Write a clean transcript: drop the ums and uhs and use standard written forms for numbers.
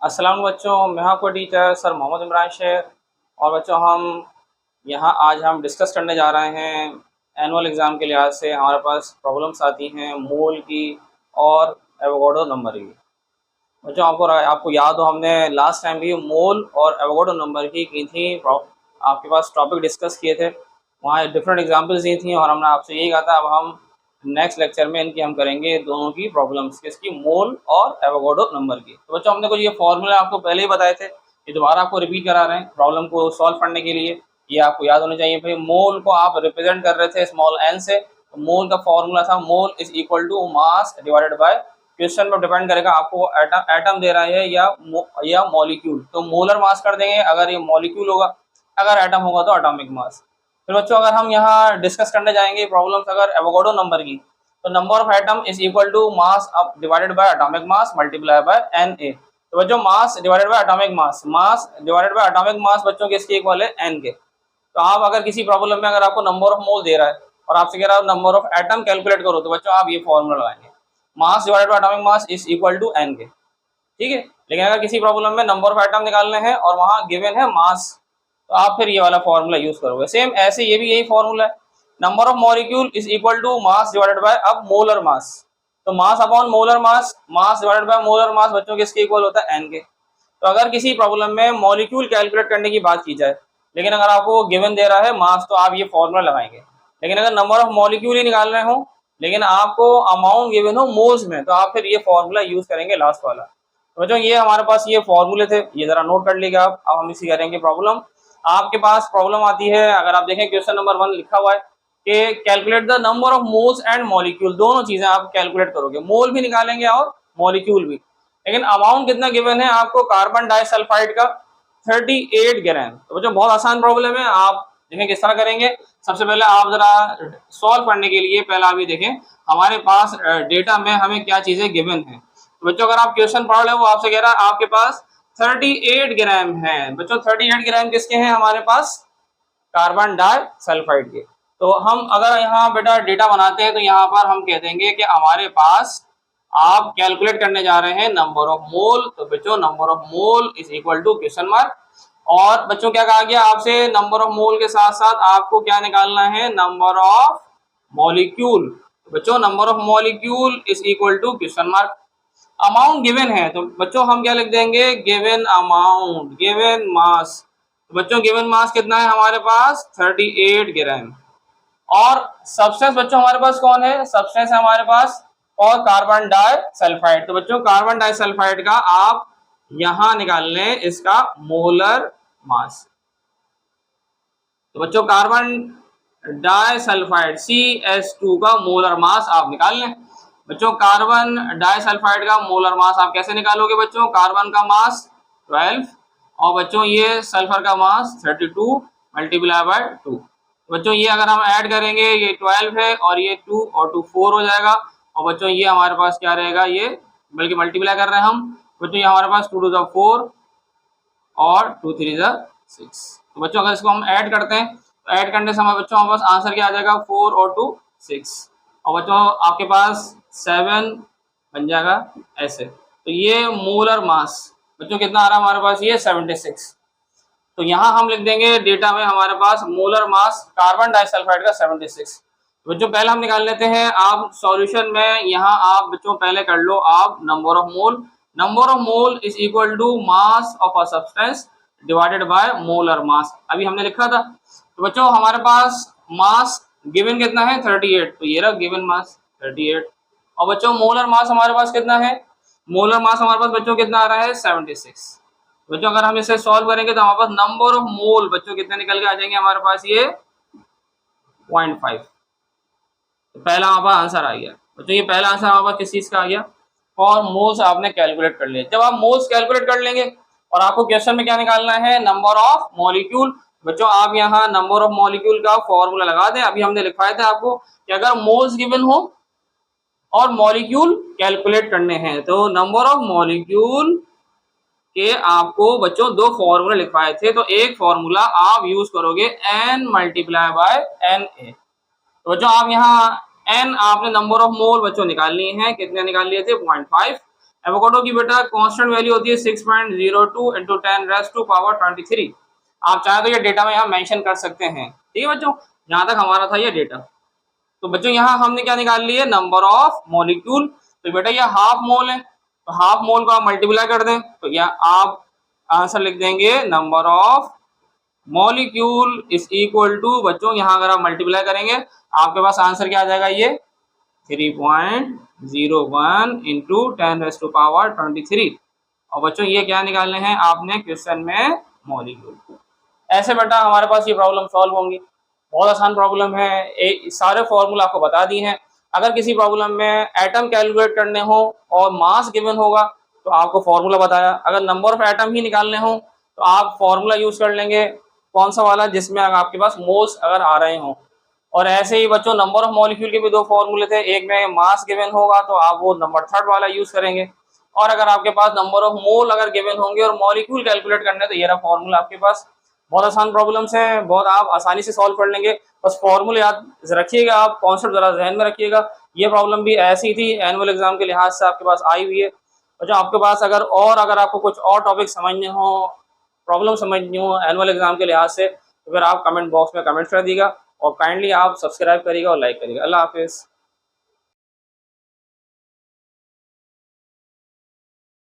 अस्सलाम बच्चों, मैं आपको टीचर सर मोहम्मद इमरान शेख। और बच्चों आज हम डिस्कस करने जा रहे हैं एनुअल एग्ज़ाम के लिहाज से हमारे पास प्रॉब्लम्स आती हैं मोल की और एवोगाड्रो नंबर की। बच्चों आपको याद हो, हमने लास्ट टाइम भी मोल और एवोगाड्रो नंबर की थी, आपके पास टॉपिक डिस्कस किए थे, वहाँ डिफरेंट एग्जांपल्स दी थी और हमने आपसे यही कहा था। अब हम नेक्स्ट लेक्चर में इनकी हम करेंगे दोनों की प्रॉब्लम्स, किसकी, मोल और एवोगाड्रो नंबर की। तो बच्चों हमने कुछ ये फॉर्मूला आपको पहले ही बताए थे, ये दोबारा आपको रिपीट करा रहे हैं प्रॉब्लम को सॉल्व करने के लिए। ये आपको याद होना चाहिए। भाई मोल को आप रिप्रेजेंट कर रहे थे स्मॉल एन से, तो मोल का फॉर्मूला था mole is equal to mass divided by, question पर डिपेंड करेगा आपको एटम दे रहा है या मॉलिक्यूल, तो मोलर मास कर देंगे अगर ये मॉलिक्यूल होगा, अगर एटम होगा तो एटॉमिक मास। फिर बच्चों अगर हम यहाँ डिस्कस करने जाएंगे प्रॉब्लम्स अगर एवोगाड्रो नंबर की, तो number of atom is equal to mass up divided by atomic mass multiply by N A. तो बच्चों mass divided by atomic mass divided by atomic mass बच्चों किसके इक्वल है, एन के। तो आप अगर किसी प्रॉब्लम में अगर आपको नंबर ऑफ मोल दे रहा है और आपसे कह रहा है नंबर ऑफ एटम कैलकुलेट करो, तो बच्चों आप ये फॉर्मूला लगाएंगे, mass divided by atomic mass is equal to n के। ठीक है। लेकिन अगर किसी प्रॉब्लम में नंबर ऑफ एटम निकालने हैं और वहां गिवन है मास, तो आप फिर ये वाला फॉर्मूला यूज करोगे। सेम ऐसे ये भी यही फॉर्मूला है, number of molecule is equal to mass divided by अब मोलर मास, तो mass upon molar mass, mass divided by molar mass बच्चों किसके इक्वल होता है, एन के। तो अगर किसी प्रॉब्लम में मॉलिक्यूल कैलकुलेट करने की बात की जाए, लेकिन अगर आपको गिवन दे रहा है मास, तो आप ये फॉर्मूला लगाएंगे। लेकिन अगर नंबर ऑफ मॉलिक्यूल ही निकाल रहे हो लेकिन आपको अमाउंट गिवन हो मोल्स में, तो आप फिर ये फॉर्मूला यूज करेंगे लास्ट वाला। तो बच्चों ये हमारे पास ये फॉर्मूले थे, ये जरा नोट कर लीजिएगा आप। अब हम इसी करेंगे प्रॉब्लम। आपके पास प्रॉब्लम आती है, अगर आप देखें क्वेश्चन नंबर 1 लिखा हुआ है कि calculate the number of moles and molecule, दोनों चीजें आप कैलकुलेट करोगे, मोल भी निकालेंगे और मॉलिक्यूल भी। लेकिन अमाउंट कितना गिवन है आपको कार्बन डाइसल्फाइड का, 38 ग्राम। तो बच्चों बहुत आसान प्रॉब्लम है, आप देखें किस तरह करेंगे। सबसे पहले आप जरा सॉल्व करने के लिए पहले आप ये देखें हमारे पास डेटा में हमें क्या चीजें गिवन है। तो बच्चों अगर आप क्वेश्चन पढ़ रहे हो, वो आपसे कह रहा है आपके पास 38 ग्राम है। बच्चों 38 ग्राम किसके हैं हमारे पास, कार्बन डाइसल्फाइड के। तो हम अगर यहाँ बेटा डेटा बनाते हैं, तो यहाँ पर हम कह देंगे कि हमारे पास आप कैलकुलेट करने जा रहे हैं नंबर ऑफ मोल। तो बच्चों number of mole is equal to question mark, और बच्चों क्या कहा गया आपसे, नंबर ऑफ मोल के साथ साथ आपको क्या निकालना है, नंबर ऑफ मॉलिक्यूल। बच्चों number of molecule is equal to question mark. Amount given है, तो बच्चों हम क्या लिख देंगे, गिवन अमाउंट, गिवन मास। तो बच्चों गिवन मास कितना है हमारे पास, 38 ग्राम। और सब्सटेंस बच्चों हमारे पास कौन है, सब्सटेंस है हमारे पास और कार्बन डाइसल्फाइड। तो बच्चों कार्बन डाइसल्फाइड का आप यहां निकाल लें इसका मोलर मास। तो बच्चों कार्बन डाइसल्फाइड CH2 का मोलर मास आप निकाल लें। बच्चों कार्बन डाइसल्फाइड का मोलर मास आप कैसे निकालोगे, बच्चों कार्बन का मास 12 और बच्चों ये सल्फर का मास 32 मल्टीप्लाई बाय 2। बच्चों ये अगर हम ऐड करेंगे, ये 12 है और ये 2 और 2 4 हो जाएगा। और बच्चों ये हमारे पास क्या रहेगा, ये बल्कि मल्टीप्लाई कर रहे हैं हम, बच्चों ये हमारे पास 2 to the 4 और 2 3 the 6। तो बच्चों अगर इसको हम ऐड करते हैं, तो ऐड करने से हमारे बच्चों हमारे पास आंसर क्या आ जाएगा, 4 और 2 6, और बच्चों आपके पास 7 बन जाएगा ऐसे। तो ये मोलर मास बच्चों कितना आ रहा है हमारे पास, ये 76। तो यहाँ हम लिख देंगे डेटा में हमारे पास मोलर मास कार्बन डाइसल्फाइड का 76। बच्चों पहले हम निकाल लेते हैं, आप सॉल्यूशन में यहाँ आप बच्चों पहले कर लो आप number of mole. Number of mole is equal to mass of a substance divided by molar mass, अभी हमने लिखा था। तो बच्चों हमारे पास मास गिवन कितना है, 38, तो ये रहा गिवन मास 38। और बच्चों मोलर मास हमारे पास कितना है, मोलर मास हमारे पास बच्चों कितना आ रहा है, 76। बच्चों अगर हम इसे सॉल्व करेंगे तो हमारे पास नंबर ऑफ मोल बच्चों कितने निकल के आ जाएंगे हमारे पास, ये 0.5। तो पहला हमारे पास आंसर आ गया बच्चों, ये पहला आंसर हमारे पास किस चीज का आ गया, और मोल्स आपने कैलकुलेट कर लिया। जब आप मोल्स कैलकुलेट कर लेंगे और आपको क्वेश्चन में क्या निकालना है, नंबर ऑफ मॉलिक्यूल। बच्चों आप यहाँ नंबर ऑफ मॉलिक्यूल का फॉर्मूला लगा दें, अभी हमने लिखवाया था आपको कि अगर मोल्स गिवन हो और मॉलिक्यूल कैलकुलेट करने हैं, तो नंबर ऑफ मॉलिक्यूल के आपको बच्चों दो फॉर्मूला लिखवाए थे। तो एक फॉर्मूला आप यूज करोगे n मल्टीप्लाई बाय Na। तो बच्चों आप यहाँ n आपने नंबर ऑफ मोल बच्चों निकाल लिए हैं, कितने निकाल लिए थे, 0.5। एवोकाडो की बेटा कांस्टेंट वैल्यू होती है 6.02 इंटू 10⁻⁻23। आप चाहे तो ये डेटा में यहाँ मेंशन कर सकते हैं। ठीक है बच्चों, यहाँ तक हमारा था ये डेटा। तो बच्चों यहाँ हमने क्या निकाल लिया, नंबर ऑफ मॉलिक्यूल। तो बेटा ये हाफ मोल है, तो हाफ मोल को आप मल्टीप्लाई कर दें तो यहाँ आप आंसर लिख देंगे number of molecule is equal to, बच्चों यहाँ अगर आप मल्टीप्लाई करेंगे आपके पास आंसर क्या आ जाएगा, ये 3.01 इंटू 10⁻23। और बच्चों ये क्या निकालने हैं आपने क्वेश्चन में, मॉलिक्यूल। ऐसे बेटा हमारे पास ये प्रॉब्लम सॉल्व होंगी। बहुत आसान प्रॉब्लम है, सारे फॉर्मूला आपको बता दी हैं। अगर किसी प्रॉब्लम में एटम कैलकुलेट करने हो और मास गिवन होगा तो आपको फॉर्मूला बताया, अगर नंबर ऑफ एटम ही निकालने हो तो आप फॉर्मूला यूज कर लेंगे कौन सा वाला, जिसमें अगर आपके पास मोल्स अगर आ रहे हों। और ऐसे ही बच्चों नंबर ऑफ मॉलिक्यूल के भी दो फॉर्मूले थे, एक में मास गिवन होगा तो आप वो नंबर थर्ड वाला यूज करेंगे, और अगर आपके पास नंबर ऑफ मोल अगर गिवन होंगे और मॉलिक्यूल कैलकुलेट करने तो ये रहा फॉर्मूला आपके पास। बहुत आसान प्रॉब्लम्स हैं, बहुत आप आसानी से सॉल्व कर लेंगे। बस फॉर्मूले याद रखिएगा, आप कॉन्सेप्ट जरा जहन में रखिएगा। ये प्रॉब्लम भी ऐसी थी, एनुअल एग्जाम के लिहाज से आपके पास आई हुई है। और जो आपके पास अगर आपको कुछ और टॉपिक समझने हो, प्रॉब्लम समझनी हो एनुअल एग्जाम के लिहाज से, तो फिर आप कमेंट बॉक्स में कमेंट कर दीजिएगा और काइंडली आप सब्सक्राइब करिएगा और लाइक करिएगा। अल्लाह हाफिज़।